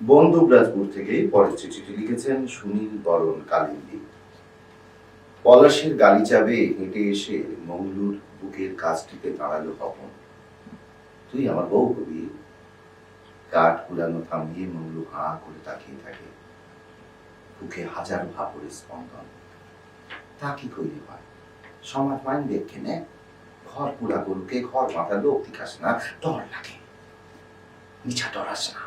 বন্দুকরাজপুর থেকে পরের চিঠিটি লিখেছেন সুনীল বরণ কালিন্দী। পলাশের গালিচাবে হেঁটে এসে মংলুর বুকের কাজটিতে দাঁড়ালো হপন। তুই আমার বউ হবি? কাঠ কুড়ানো থামিয়ে মংলু হাঁ করে তাকিয়ে থাকে। বুকে হাজারো ভাবরে স্পন্দন। তা কি কইলে হয়? সমাজ মাইন দেখে নে, ঘর পুরা গরুকে ঘর মাথা লোক দিকাস না, ডর লাগে। মিছা ডরাস না,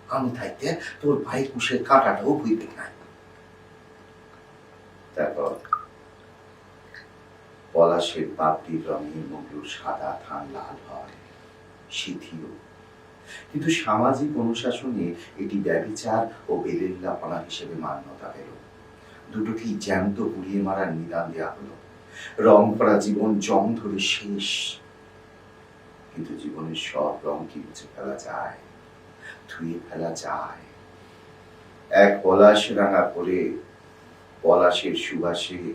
আমি থাকতে তোর ভাই কুশের কাঁটাটাও ভুইবে নাই। তারপর পলাশের পাপড়ির রঙে মংলুর সাদা থান লাল হয়, শিথিল। কিন্তু সামাজিক অনুশাসনে এটি ব্যভিচার ও বেলেল্লাপনা হিসেবে মান্যতা পেল। দুটোকেই জ্যান্ত পুড়িয়ে মারার নিদান দেওয়া হলো। রং ভরা জীবন জং ধরে শেষ। কিন্তু জীবনের সব রং কি মুছে ফেলা যায়? ধুয়ে ফেলা যায়? এক পলাশ রাঙা পরে পলাশের সুবাসে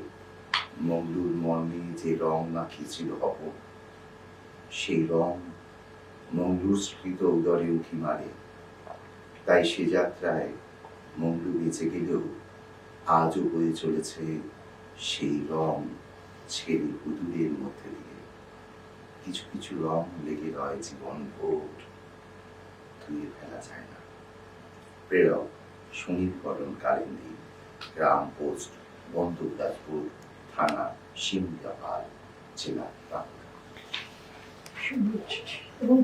মংলুর মর্মে যে রং মাখিয়েছিল হপন, সেই রং মংলুর স্মৃত উদরে উঁকি মারে। তাই সে যাত্রায় মংলু বেঁচে গেলেও আজও বয়ে চলেছে সেই রং ছেড়ে হুদুরের মধ্যে দিয়ে। কিছু কিছু রং লেগে রয় জীবন ভোর, ধুয়ে ফেলা যায় না। প্রেরক সুনীল বরণ কালিন্দী, গ্রাম পোস্ট বন্দুকরাজপুর, থানা শিমুলিয়াপাল, জেলা বাঁকুড়া। এবং